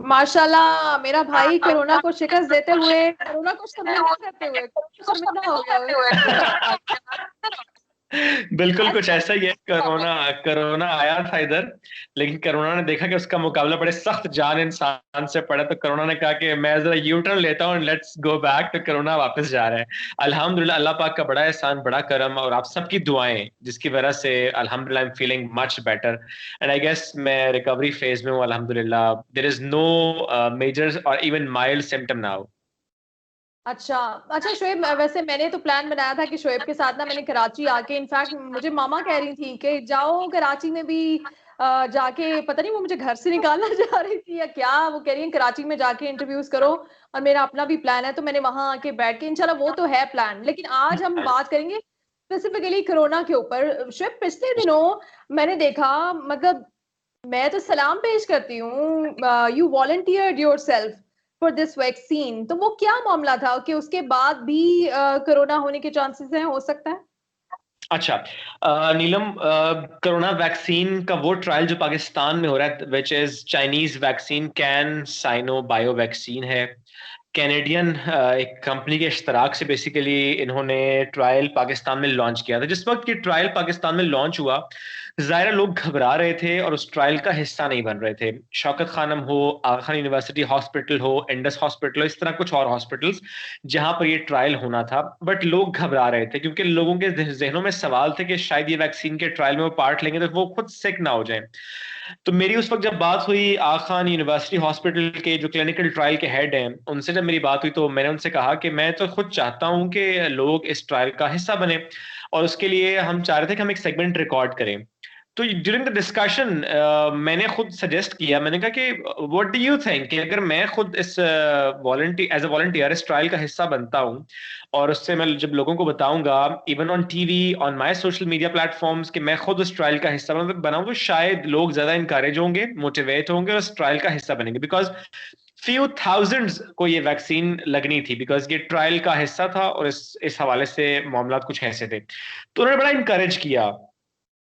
माशाल्लाह मेरा भाई कोरोना को शिकस्त देते हुए, कोरोना को शर्मिंदा करते हुए, शर्मिंदा हो गया है। बिल्कुल कुछ अच्छा। ऐसा ही है। कोरोना कोरोना आया था इधर, लेकिन कोरोना ने देखा कि उसका मुकाबला बड़े सख्त जान इंसान से पड़ा, तो कोरोना ने कहा कि मैं जरा यू टर्न लेता हूँ, लेट्स गो बैक। तो कोरोना वापस जा रहा है। अल्हम्दुलिल्लाह, अल्लाह पाक का बड़ा एहसान, बड़ा करम और आप सबकी दुआएं, जिसकी वजह से अल्हम्दुलिल्लाह I am feeling much better. And I guess मैं रिकवरी फेज में हूँ अल्हम्दुलिल्लाह। देयर इज नो मेजर और इवन माइल्ड सिम्टम नाउ। अच्छा। अच्छा शोएब, वैसे मैंने तो प्लान बनाया था कि शोएब के साथ ना मैंने कराची आके, इनफैक्ट मुझे मामा कह रही थी कि जाओ कराची में भी जाके, पता नहीं वो मुझे घर से निकालना चाह रही थी या क्या, वो कह रही है कराची में जाके इंटरव्यूज करो। और मेरा अपना भी प्लान है, तो मैंने वहां आके बैठ के, इंशाल्लाह वो तो है प्लान। लेकिन आज हम बात करेंगे स्पेसिफिकली कोरोना के ऊपर। शोएब, पिछले दिनों मैंने देखा, मतलब मैं तो सलाम पेश करती हूँ, you volunteered your self for this vaccine. तो वो क्या मामला था कि उसके बाद भी कोरोना होने के चांसेस हैं, हो सकता है? अच्छा, नीलम, कोरोना वैक्सीन का वो ट्रायल जो पाकिस्तान में हो रहा है, which is Chinese vaccine, CanSino Bio vaccine है। कैनेडियन एक कंपनी के इश्तराक से बेसिकली इन्होंने ट्रायल पाकिस्तान में लॉन्च किया था। जिस वक्त ये ट्रायल पाकिस्तान में लॉन्च हुआ, ज़ाहिर है लोग घबरा रहे थे और उस ट्रायल का हिस्सा नहीं बन रहे थे। शौकत खानम हो, आगा खान यूनिवर्सिटी हॉस्पिटल हो, इंडस हॉस्पिटल हो, इस तरह कुछ और हॉस्पिटल्स जहां पर ये ट्रायल होना था, बट लोग घबरा रहे थे क्योंकि लोगों के जहनों में सवाल थे कि शायद ये वैक्सीन के ट्रायल में वो पार्ट लेंगे तो वो खुद सिक ना हो जाए। तो मेरी उस वक्त जब बात हुई आगा खान यूनिवर्सिटी हॉस्पिटल के जो क्लिनिकल ट्रायल के हेड हैं उनसे, जब मेरी बात हुई तो मैंने उनसे कहा कि मैं तो खुद चाहता हूं कि लोग इस ट्रायल का हिस्सा बने, और उसके लिए हम चाह रहे थे कि हम एक सेगमेंट रिकॉर्ड करें। तो ड्यूरिंग द डिस्कशन मैंने खुद सजेस्ट किया, मैंने कहा कि व्हाट डू यू थिंक कि अगर मैं खुद इस वॉलंटियर एज अ वॉलंटियर इस ट्रायल का हिस्सा बनता हूं, और उससे मैं जब लोगों को बताऊंगा even on TV, on my social media platforms, कि मैं खुद उस ट्रायल का हिस्सा बनाऊं, तो शायद लोग ज्यादा इंकरेज होंगे, मोटिवेट होंगे और उस ट्रायल का हिस्सा बनेंगे। बिकॉज फ्यू थाउजेंड्स को ये वैक्सीन लगनी थी, बिकॉज ये ट्रायल का हिस्सा था और इस हवाले से मामला कुछ ऐसे थे। तो उन्होंने बड़ा इंकरेज किया।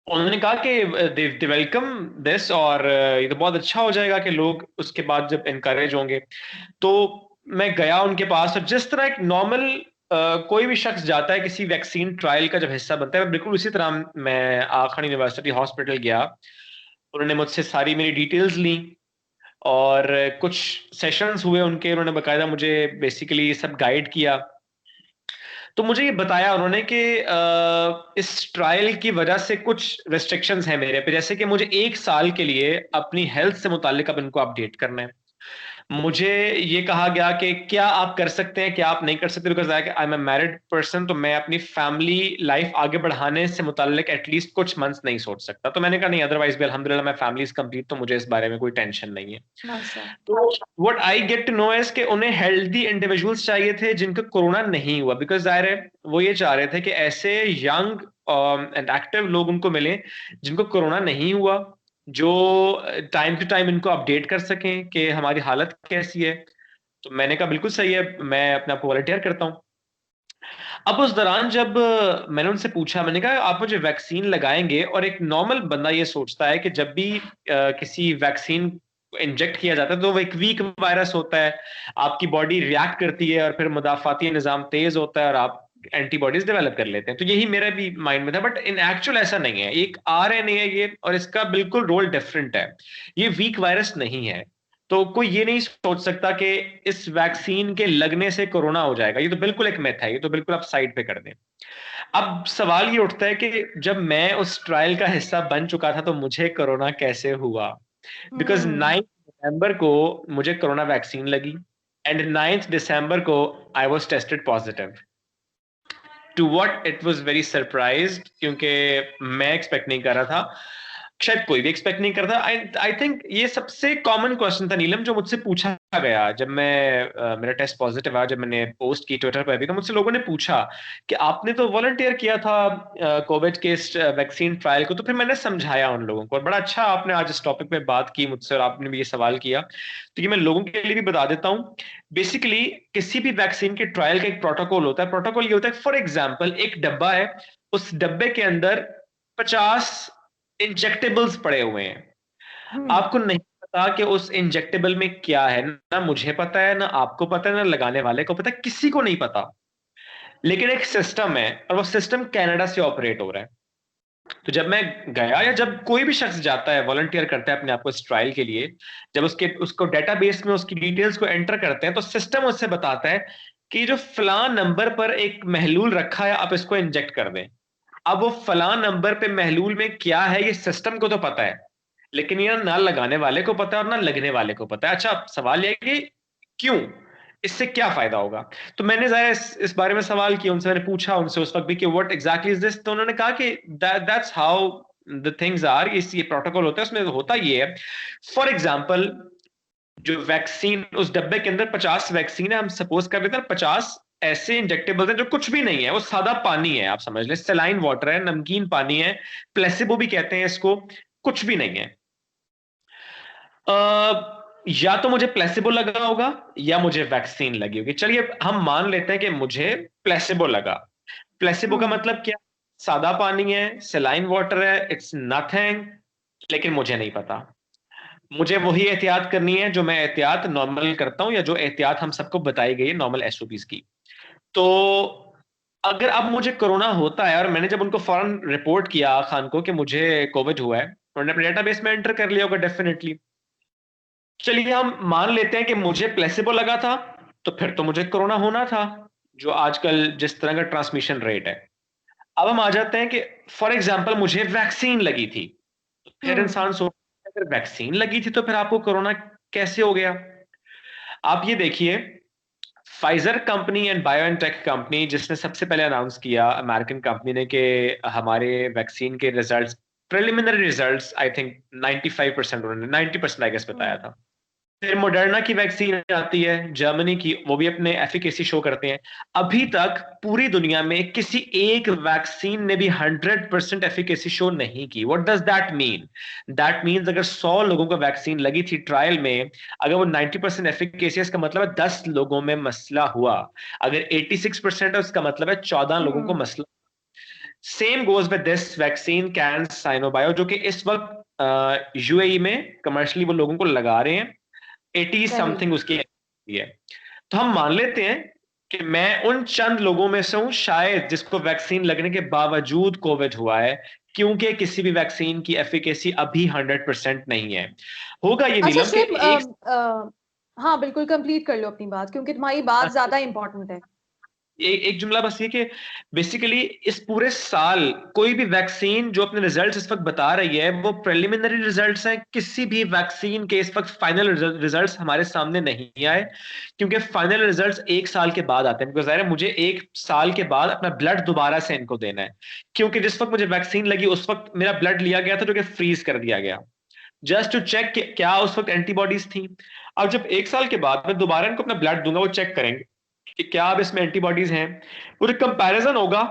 उन्होंने कहा कि दे वेलकम दिस, और ये तो बहुत अच्छा हो जाएगा कि लोग उसके बाद जब इनकरेज होंगे। तो मैं गया उनके पास, और जिस तरह एक नॉर्मल कोई भी शख्स जाता है किसी वैक्सीन ट्रायल का जब हिस्सा बनता है, बिल्कुल उसी तरह मैं आखन यूनिवर्सिटी हॉस्पिटल गया। उन्होंने मुझसे सारी मेरी डिटेल्स ली, और कुछ सेशंस हुए उनके, उन्होंने बकायदा मुझे बेसिकली सब गाइड किया। तो मुझे ये बताया उन्होंने कि इस ट्रायल की वजह से कुछ रेस्ट्रिक्शंस हैं मेरे पे, जैसे कि मुझे 1 साल के लिए अपनी हेल्थ से मुतालिक अब इनको अपडेट करना है। मुझे ये कहा गया कि क्या आप कर सकते हैं, क्या आप नहीं कर सकते, because I am a married person, तो मैं अपनी फैमिली लाइफ आगे बढ़ाने से मुतालिक एटलीस्ट कुछ मंथ्स नहीं सोच सकता। तो मैंने कहा नहीं, अदरवाइज भी अल्हम्दुलिल्लाह मैं फैमिली इज कंप्लीट, तो मुझे इस बारे में कोई टेंशन नहीं है। माशा। तो what I get to know is कि उन्हें हेल्दी इंडिविजुअल्स चाहिए थे जिनको कोरोना नहीं हुआ, बिकॉज जाहिर है वो ये चाह रहे थे कि ऐसे यंग एंड एक्टिव लोग उनको मिले जिनको कोरोना नहीं हुआ, जो टाइम टू टाइम इनको अपडेट कर सकें कि हमारी हालत कैसी है। तो मैंने कहा बिल्कुल सही है, मैं अपने आप को वॉलंटियर करता हूँ। अब उस दौरान जब मैंने उनसे पूछा, मैंने कहा आप मुझे वैक्सीन लगाएंगे, और एक नॉर्मल बंदा ये सोचता है कि जब भी किसी वैक्सीन इंजेक्ट किया जाता है तो वो एक वीक वायरस होता है, आपकी बॉडी रिएक्ट करती है और फिर मुदाफाती निजाम तेज होता है और आप एंटीबॉडीज डेवलप कर लेते हैं। तो यही मेरा भी माइंड में था, बट इन एक्चुअल ऐसा नहीं है। एक आरएनए है ये, और इसका बिल्कुल रोल डिफरेंट है। ये वीक वायरस नहीं है। तो कोई ये नहीं सोच सकता कि इस वैक्सीन के लगने से कोरोना हो जाएगा, ये तो बिल्कुल एक मिथ है, ये तो बिल्कुल आप साइड पे कर दें। अब सवाल ये उठता है कि जब मैं उस ट्रायल का हिस्सा बन चुका था तो मुझे कोरोना कैसे हुआ? बिकॉज हम्म। 9 नवंबर को मुझे कोरोना वैक्सीन लगी, एंड 9 दिसंबर को I was tested positive. To what it was very surprised, क्योंकि मैं एक्सपेक्ट नहीं कर रहा था, शायद कोई भी एक्सपेक्ट नहीं करता। आई आई थिंक ये सबसे कॉमन क्वेश्चन था नीलम जो मुझसे पूछा गया जब मेरा टेस्ट पॉजिटिव आया, जब मैंने पोस्ट की ट्विटर पर भी, तो मुझसे लोगों ने पूछा कि आपने तो वॉलंटियर किया था कोविड के इस वैक्सीन ट्रायल को। तो फिर मैंने समझाया उन लोगों को, और बड़ा अच्छा आपने आज इस टॉपिक पे बात की मुझसे और आपने भी ये सवाल किया, तो ये मैं लोगों के लिए भी बता देता हूँ। बेसिकली किसी भी वैक्सीन के ट्रायल का एक प्रोटोकॉल होता है। प्रोटोकॉल ये होता है, फॉर एग्जाम्पल एक डब्बा है, उस डब्बे के अंदर 50 इंजेक्टेबल्स पड़े हुए हैं। हम्म। आपको नहीं पता कि उस इंजेक्टेबल में क्या है, ना मुझे पता है, ना आपको पता है, ना लगाने वाले को पता है, किसी को नहीं पता। लेकिन एक सिस्टम है और वो सिस्टम कनाडा से ऑपरेट हो रहा है। तो जब मैं गया, या जब कोई भी शख्स जाता है, वॉलंटियर करता है अपने आप को इस ट्रायल के लिए, जब उसको डेटाबेस में उसकी डिटेल्स को एंटर करते हैं, तो सिस्टम उससे बताता है कि जो फलां नंबर पर एक महलूल रखा है, आप इसको इंजेक्ट कर दें। अब वो फलां नंबर पे महलूल में क्या है, ये सिस्टम को तो पता है, लेकिन ये ना लगाने वाले को पता है और ना लगने वाले को पता है। अच्छा, सवाल यह है कि क्यों, इससे क्या फायदा होगा? तो मैंने ज़ाहिर इस बारे में सवाल किया उनसे, मैंने पूछा उनसे उस वक्त भी कि व्हाट एग्जैक्टली इज दिस। तो उन्होंने कहा कि that's how the things are, ये प्रोटोकॉल होता है, उसमें होता ये है। फॉर एग्जाम्पल, जो वैक्सीन उस डब्बे के अंदर 50 वैक्सीन है, हम सपोज कर लेते हैं 50 ऐसे इंजेक्टेबल्स हैं जो कुछ भी नहीं है, वो सादा पानी है, आप समझ लें सेलाइन वाटर है, नमकीन पानी है, प्लेसिबो भी कहते हैं इसको, कुछ भी नहीं है। या तो मुझे प्लेसिबो लगा होगा या मुझे वैक्सीन लगी होगी। चलिए हम मान लेते हैं कि मुझे प्लेसिबो लगा। प्लेसिबो का हम्म। मतलब क्या? सादा पानी है, सेलाइन वाटर है, इट्स नथिंग, लेकिन मुझे नहीं पता। मुझे वही एहतियात करनी है जो मैं एहतियात नॉर्मल करता हूं, या जो एहतियात हम सबको बताई गई है नॉर्मल एसओपीज की। तो अगर अब मुझे कोरोना होता है और मैंने जब उनको फौरन रिपोर्ट किया खान को कि मुझे कोविड हुआ है, उन्होंने अपने डेटाबेस में एंटर कर लिया होगा डेफिनेटली। चलिए हम मान लेते हैं कि मुझे प्लेसिबो लगा था, तो फिर तो मुझे कोरोना होना था, जो आजकल जिस तरह का ट्रांसमिशन रेट है। अब हम आ जाते हैं कि फॉर एग्जाम्पल मुझे वैक्सीन लगी थी। फिर हम्म। इंसान सोचता है अगर वैक्सीन लगी थी तो फिर आपको कोरोना कैसे हो गया? आप ये देखिए, Pfizer company and BioNTech company, जिसने सबसे पहले अनाउंस किया, अमेरिकन कंपनी ने, कि हमारे वैक्सीन के results, preliminary results, I think 95%, उन्होंने 90% आई गेस बताया हम्म। था। फिर मोडर्ना की वैक्सीन आती है, जर्मनी की, वो भी अपने एफिकेसी शो करते हैं। अभी तक पूरी दुनिया में किसी एक वैक्सीन ने भी 100% एफिकेसी शो नहीं की। What does that mean? That means अगर 100 लोगों को वैक्सीन लगी थी ट्रायल में, अगर वो 90% एफिकेसी है, इसका मतलब है 10 लोगों में मसला हुआ। अगर 86% है, उसका मतलब है 14 लोगों को हम्म। मसला। Same goes with this vaccine can साइनोबायो, जो कि इस वक्त यूएई में कमर्शियली वो लोगों को लगा रहे हैं। 80 सही। समथिंग उसकी है। तो हम मान लेते हैं कि मैं उन चंद लोगों में से हूं शायद जिसको वैक्सीन लगने के बावजूद कोविड हुआ है, क्योंकि किसी भी वैक्सीन की एफिकेसी अभी 100% नहीं है। होगा ये अच्छा नीलम कि शुभ, एक हाँ बिल्कुल कंप्लीट कर लो अपनी बात, क्योंकि तुम्हारी बात ज्यादा इंपॉर्टेंट है। एक जुमला बस ये कि बेसिकली इस पूरे साल कोई भी वैक्सीन जो अपने रिजल्ट्स इस वक्त बता रही है, वो प्रिलिमिनरी रिजल्ट्स हैं। किसी भी वैक्सीन के इस वक्त फाइनल रिजल्ट्स हमारे सामने नहीं आए, क्योंकि फाइनल रिजल्ट्स 1 साल के बाद आते हैं। बिकॉज ज़ाहिर है मुझे 1 साल के बाद अपना ब्लड दोबारा से इनको देना है, क्योंकि जिस वक्त मुझे वैक्सीन लगी उस वक्त मेरा ब्लड लिया गया था, जो कि फ्रीज कर दिया गया, जस्ट टू चेक क्या उस वक्त एंटीबॉडीज थी। अब जब 1 साल के बाद मैं दोबारा इनको अपना ब्लड दूंगा, वो चेक करेंगे कि क्या अब इसमें एंटीबॉडीज हैं, वो जो कंपैरिजन होगा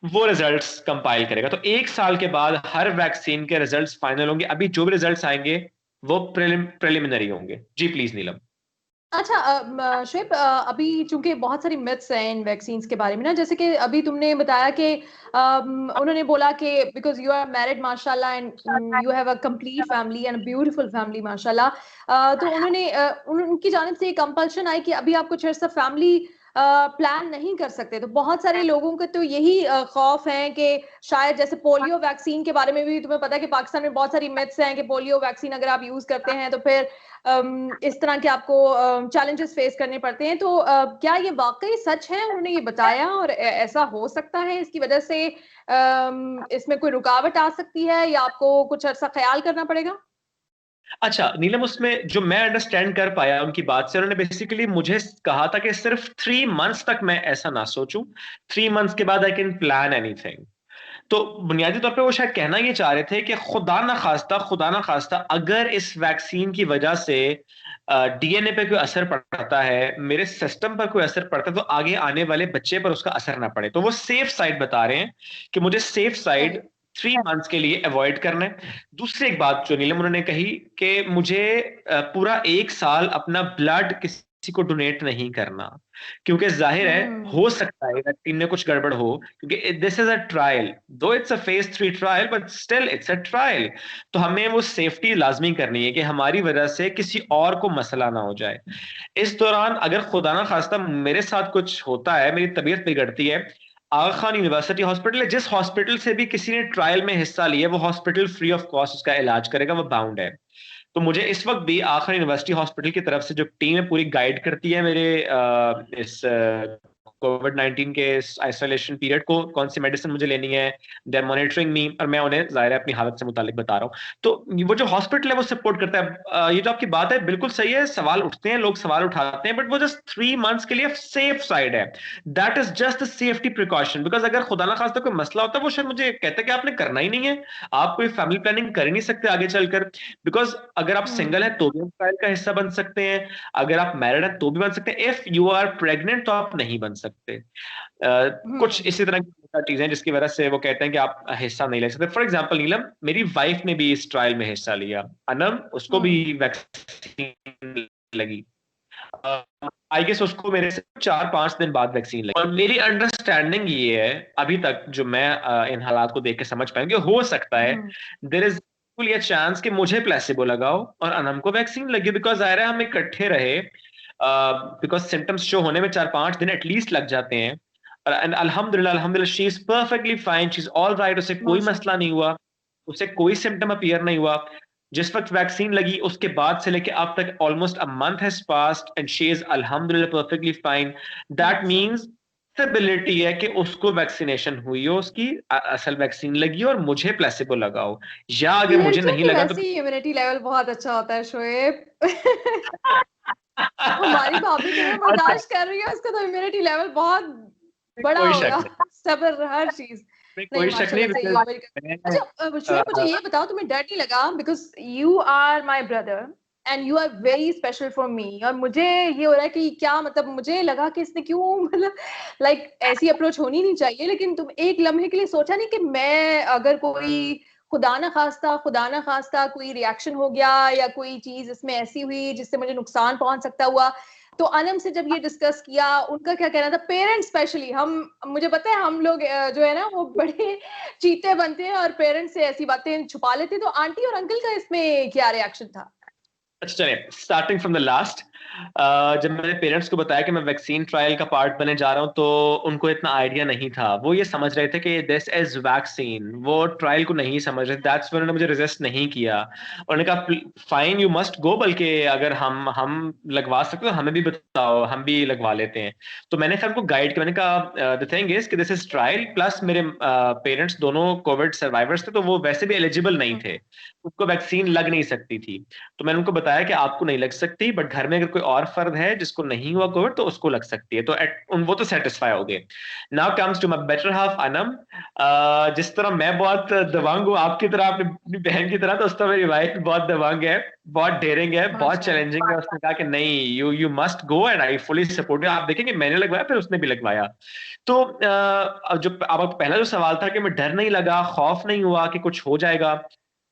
वो रिजल्ट्स कंपाइल करेगा। तो 1 साल के बाद हर वैक्सीन के रिजल्ट्स फाइनल होंगे। अभी जो भी रिजल्ट्स आएंगे वो प्रिलिमिनरी होंगे। जी प्लीज नीलम। अच्छा श्वेत, अभी चूंकि बहुत सारी मिथ्स हैं इन वैक्सीन्स के बारे में ना, जैसे कि अभी तुमने बताया कि उन्होंने बोला कि बिकॉज यू आर मैरिड माशाल्लाह and you have a complete family and beautiful family माशाल्लाह, तो उन्होंने उनकी जानिब से कंपल्शन आई कि अभी आप कुछ ऐसा फैमिली प्लान नहीं कर सकते। तो बहुत सारे लोगों के तो यही खौफ है कि शायद जैसे पोलियो वैक्सीन के बारे में भी तुम्हें पता है कि पाकिस्तान में बहुत सारी मिथ्स हैं कि पोलियो वैक्सीन अगर आप यूज करते हैं तो फिर इस तरह के आपको चैलेंजेस फेस करने पड़ते हैं। तो क्या ये वाकई सच है, उन्होंने ये बताया, और ऐसा हो सकता है इसकी वजह से इसमें कोई रुकावट आ सकती है या आपको कुछ अर्सा ख्याल करना पड़ेगा? अच्छा नीलम, उसमें जो मैं अंडरस्टैंड कर पाया उनकी बात से, उन्होंने बेसिकली मुझे कहा था कि सिर्फ 3 मंथ्स तक मैं ऐसा ना सोचूं, 3 मंथ्स के बाद आई कैन प्लान एनीथिंग। तो बुनियादी तौर पे वो शायद कहना ये चाह रहे थे कि खुदा ना खास्ता अगर इस वैक्सीन की वजह से डीएनए पे कोई असर पड़ता है, मेरे सिस्टम पर कोई असर पड़ता है, तो आगे आने वाले बच्चे पर उसका असर ना पड़े। तो वो सेफ साइड बता रहे हैं कि मुझे सेफ साइड सही। 3 मंथ्स के लिए अवॉइड करना है। दूसरी एक बात जो नीलम उन्होंने कही कि मुझे पूरा 1 साल अपना ब्लड किसी किसी को डोनेट नहीं करना, क्योंकि जाहिर है हो सकता है वैक्सीन में कुछ गड़बड़ हो, क्योंकि दिस इज अ ट्रायल, दो it's a phase 3 trial but still it's a trial. तो हमें वो सेफ्टी लाजमी करनी है कि हमारी वजह से किसी और को मसला ना हो जाए। इस दौरान अगर खुदा ना खास्ता मेरे साथ कुछ होता है, मेरी तबीयत बिगड़ती है, आगा खान यूनिवर्सिटी हॉस्पिटल है, जिस हॉस्पिटल से भी किसी ने ट्रायल में हिस्सा लिया, वो हॉस्पिटल फ्री ऑफ कॉस्ट उसका इलाज करेगा, वो बाउंड है। तो मुझे इस वक्त भी आखिर यूनिवर्सिटी हॉस्पिटल की तरफ से जो टीम है पूरी गाइड करती है मेरे इस कोविड-19 के आइसोलेशन पीरियड को, कौन सी मेडिसिन मुझे लेनी है, दे आर मॉनिटरिंग मी, और मैं उन्हें जाहिर है अपनी हालत से मुतालिक बता रहा हूँ। तो वो जो हॉस्पिटल है वो सपोर्ट करता है। ये जो आपकी बात है बिल्कुल सही है, सवाल उठते हैं, लोग सवाल उठाते हैं, बट वो जस्ट 3 मंथ्स के लिए सेफ साइड है। That is just safety precaution, because अगर खुदा ना खास्ता कोई मसला होता है, वो शायद मुझे कहता है कि आपने करना ही नहीं है, आप कोई फैमिली प्लानिंग कर ही नहीं सकते आगे चलकर, बिकॉज अगर आप सिंगल हैं तो भी आप ट्रायल का हिस्सा बन सकते हैं, अगर आप मैरिड हैं तो भी बन सकते हैं, इफ यू आर प्रेग्नेंट तो आप नहीं बन सकते। कुछ इसी तरह की चीजें जिसकी वजह से वो कहते हैं कि आप हिस्सा नहीं ले सकते। फॉर एग्जाम्पल नीलम, मेरी वाइफ ने भी इस ट्रायल में हिस्सा लिया, अनम, उसको भी वैक्सीन लगी, आई गेस उसको मेरे से 4-5 दिन बाद वैक्सीन लगी। और मेरी अंडरस्टैंडिंग ये है अभी तक, जो मैं इन हालात को देख के समझ पाऊंगी, हो सकता है देयर इज ये चांस कि मुझे प्लेसिबो लगाओ और अनम को वैक्सीन लगी, बिकॉज जाहिर है हम इकट्ठे रहे, बिकॉज सिम्टम्स शो होने में 4-5 दिन एटलीस्ट लग जाते हैं। एंड अल्हम्दुलिल्लाह she is perfectly fine, she is all right, उसे कोई मसला नहीं हुआ, उसे कोई सिम्टम अपीयर नहीं हुआ। जिस वक्त वैक्सीन लगी उसके बाद से लेके अब तक almost a month has passed and she is अल्हम्दुलिल्लाह perfectly fine. That means possibility है कि उसको वैक्सीनेशन हुई हो, उसकी असल वैक्सीन लगी हो और मुझे प्लेसिबो लगा हो, या अगर मुझे लड़कियों नहीं की लगा तो वैसे ही इम्यूनिटी लेवल बहुत अच्छा होता है शोएब। हमारी भाभी जो है अच्छा, बर्दाश्त कर रही है, उसका तो इम्यूनिटी लेवल बहुत बड़ा कोई शक होगा, नहीं, सबर हर चीज। नहीं कोई शक नहीं, माशाल्लाह से यू वेरी गुड। बिकॉज अच्छा शोएब, मुझे ये बताओ, तुम्हें डर नहीं लगा, because you are my brother and you are very special for me, और मुझे ये हो रहा है कि क्या मतलब, मुझे लगा कि इसने क्यों मतलब लाइक ऐसी अप्रोच होनी नहीं चाहिए, लेकिन तुम एक लम्हे के लिए सोचा नहीं कि मैं अगर कोई खुदा ना खास्ता कोई रिएक्शन हो गया या कोई चीज इसमें ऐसी हुई जिससे मुझे नुकसान पहुंच सकता हुआ, तो अनम से जब ये डिस्कस किया, उनका क्या कहना था? पेरेंट्स स्पेशली, हम, मुझे पता है हम लोग जो है ना वो बड़े चीते बनते हैं और पेरेंट्स से ऐसी बातें छुपा लेते हैं, तो आंटी और अंकल का इसमें क्या रिएक्शन था? अच्छा चलिए, स्टार्टिंग फ्रॉम द लास्ट। जब मैंने पेरेंट्स को बताया कि मैं वैक्सीन ट्रायल का पार्ट बने जा रहा हूं, तो उनको इतना आइडिया नहीं था, वो ये समझ रहे थे कि दिस इज वैक्सीन, वो ट्रायल को नहीं समझ रहे। दैट्स व्हाई उन्होंने मुझे रेजिस्ट नहीं किया, उन्होंने कहा फाइन यू मस्ट गो, बल्कि अगर हम लगवा सकते हो हमें भी बताओ, हम भी लगवा लेते हैं। तो मैंने फिर उनको गाइड किया, मैंने कहा द थिंग इज कि दिस इज ट्रायल, प्लस मेरे पेरेंट्स दोनों कोविड सर्वाइवर्स थे, तो वो वैसे भी एलिजिबल नहीं थे, उनको वैक्सीन लग नहीं सकती थी। तो मैंने उनको बताया कि आपको नहीं लग सकती, बट घर में अगर कोई और फर्द है जिसको नहीं हुआ कोविड तो उसको लग सकती है, तो वो तो सेटिस्फाई हो गए। Now comes to my better half Anam. जिस तरह मैं बहुत दबंग हूँ आपकी तरह, अपनी बहन की तरह, तो उस तरह मेरी वाइफ बहुत दबंग है, बहुत डेयरिंग है, बहुत चैलेंजिंग है। उसने कहा कि नहीं, you must go and I fully support you. आप देखेंगे मैंने लगवाया, फिर उसने भी लगवाया। तो जो अब पहला जो सवाल था कि मैं डर नहीं लगा, खौफ नहीं हुआ कि कुछ हो जाएगा,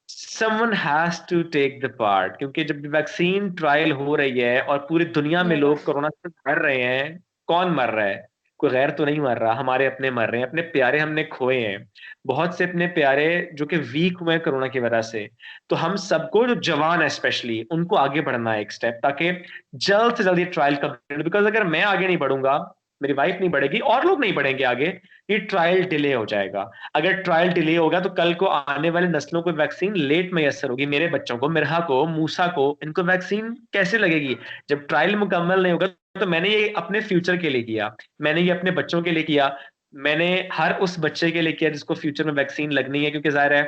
someone has to take the part, क्योंकि जब वैक्सीन ट्रायल हो रही है और पूरी दुनिया में लोग कोरोना से मर रहे हैं, कौन मर रहा है? कोई गैर तो नहीं मर रहा, हमारे अपने मर रहे हैं, अपने प्यारे हमने खोए हैं, बहुत से अपने प्यारे जो कि वीक हुए हैं कोरोना की वजह से। तो हम सबको, जो जवान है स्पेशली, उनको आगे बढ़ना है एक स्टेप, ताकि जल्द से जल्द ये ट्रायल कंप्लीट, बिकॉज अगर मैं आगे नहीं बढ़ूंगा, मेरी वाइफ नहीं बढ़ेगी और लोग नहीं बढ़ेंगे आगे, ये ट्रायल डिले हो जाएगा। अगर ट्रायल डिले होगा तो कल को आने वाली नस्लों को वैक्सीन लेट मैसर होगी, मेरे बच्चों को, मिरहा को, मूसा को, इनको वैक्सीन कैसे लगेगी जब ट्रायल मुकम्मल नहीं होगा? तो मैंने ये अपने फ्यूचर के लिए किया, मैंने ये अपने बच्चों के लिए किया, मैंने हर उस बच्चे के लिए किया जिसको फ्यूचर में वैक्सीन लगनी है, क्योंकि जाहिर है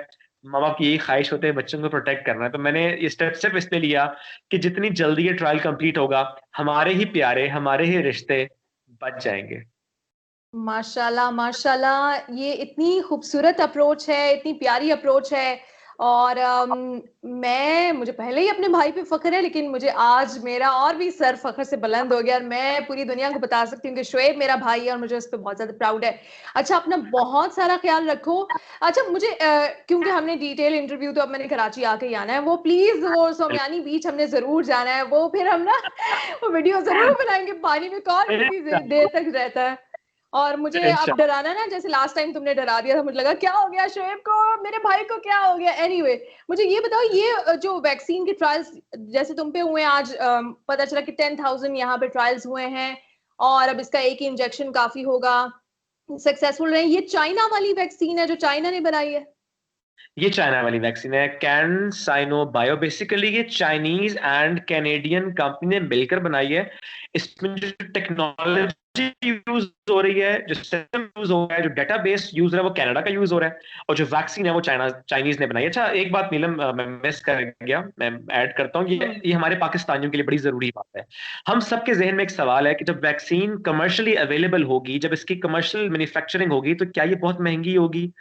माँ बाप की यही ख्वाहिश होते है बच्चों को प्रोटेक्ट करना है। तो मैंने ये स्टेप सिर्फ इसलिए लिया कि जितनी जल्दी ये ट्रायल कंप्लीट होगा, हमारे ही प्यारे, हमारे ही रिश्ते बच जाएंगे। माशाल्लाह माशाल्लाह, ये इतनी खूबसूरत अप्रोच है, इतनी प्यारी अप्रोच है। और मुझे पहले ही अपने भाई पे फख्र है, लेकिन मुझे आज मेरा और भी सर फख्र से बुलंद हो गया और मैं पूरी दुनिया को बता सकती हूँ कि शुएब मेरा भाई है और मुझे उस पर बहुत ज्यादा प्राउड है। अच्छा, अपना बहुत सारा ख्याल रखो। अच्छा, मुझे क्योंकि हमने डिटेल इंटरव्यू तो अब मैंने कराची आके ही आना है, वो प्लीज वो सोमयानी बीच हमने जरूर जाना है, वो फिर हम ना वो वीडियो जरूर बनाएंगे, पानी में कौन कितनी देर तक रहता है। और मुझे अब डराना ना, जैसे लास्ट टाइम तुमने डरा दिया था, मुझे लगा क्या हो गया शुएब को, मेरे भाई को क्या हो गया। एनीवे मुझे ये बताओ, ये जो वैक्सीन के ट्रायल्स जैसे तुम पे हुए आज, पता चला कि 10,000 यहाँ पे ट्रायल्स हुए हैं और अब इसका एक ही इंजेक्शन काफी होगा, सक्सेसफुल रहे। ये चाइना वाली वैक्सीन है जो चाइना ने बनाई है? ये चाइना वाली वैक्सीन है, कैन साइनो बायो। बेसिकली ये चाइनीज एंड कैनेडियन कंपनी ने मिलकर बनाई है। इसमें जो टेक्नोलॉजी यूज हो रही है, जो सिस्टम यूज हो रहा है, जो डेटाबेस यूज हो रहा है, वो कनाडा का यूज हो रहा है, और जो वैक्सीन है वो चाइनीज ने बनाई है। अच्छा, एक बात नीलम मैं मिस कर गया, मैं ऐड करता हूँ, ये हमारे पाकिस्तानियों के लिए बड़ी जरूरी बात है। हम सबके जहन में एक सवाल है कि जब वैक्सीन कमर्शियली अवेलेबल होगी, जब इसकी कमर्शियल मैन्युफैक्चरिंग होगी, तो क्या ये बहुत महंगी होगी?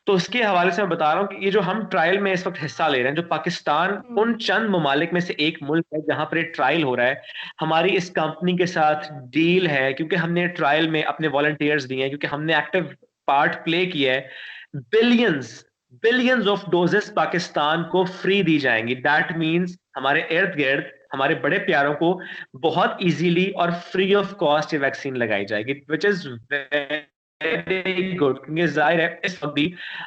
तो उसके हवाले से मैं बता रहा हूँ कि ये जो हम ट्रायल में इस वक्त हिस्सा ले रहे हैं, जो पाकिस्तान उन चंद ममालिक में से एक मुल्क है जहां पर ये ट्रायल हो रहा है। हमारी इस कंपनी के साथ डील है, क्योंकि हमने ट्रायल में अपने वॉलंटियर्स दिए हैं, क्योंकि हमने एक्टिव पार्ट प्ले किया है। Billions billions of doses Pakistan को फ्री दी जाएंगी। दैट मीन्स हमारे इर्द गिर्द हमारे बड़े प्यारों को बहुत इजीली और फ्री ऑफ कॉस्ट ये वैक्सीन लगाई जाएगी, विच इज वेरी गुड। क्योंकि जाहिर है इस वक्त भी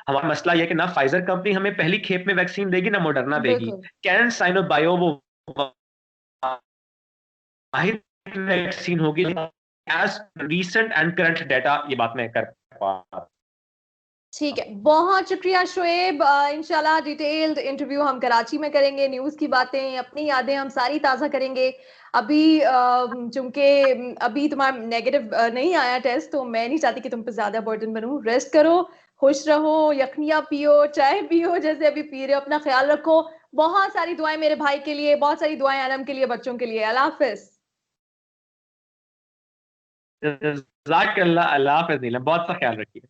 हमारा मसला यह है कि ना फाइजर कंपनी हमें पहली खेप में वैक्सीन देगी, ना मॉडर्ना देगी। बिल्कुल। कैन साइनो बायो वो वाहिद वैक्सीन होगी। As recent and current data ये बात मैं कर पा। ठीक है, बहुत शुक्रिया शुएब। इंशाल्लाह डिटेल्ड इंटरव्यू हम कराची में करेंगे, न्यूज की बातें, अपनी यादें हम सारी ताज़ा करेंगे। अभी चूंकि अभी तुम्हारा नेगेटिव नहीं आया टेस्ट, तो मैं नहीं चाहती कि तुम पे ज्यादा बर्डन बनूं। रेस्ट करो, खुश रहो, यखनिया पियो, चाय पियो जैसे अभी पी रहे हो, अपना ख्याल रखो। बहुत सारी दुआएं मेरे भाई के लिए, बहुत सारी दुआएं आलम के लिए, बच्चों के लिए। अल्लाह हाफिज। जज़ाकल्लाह, अल्लाह हाफ़िज़ नीलम, बहुत सा ख्याल रखिए।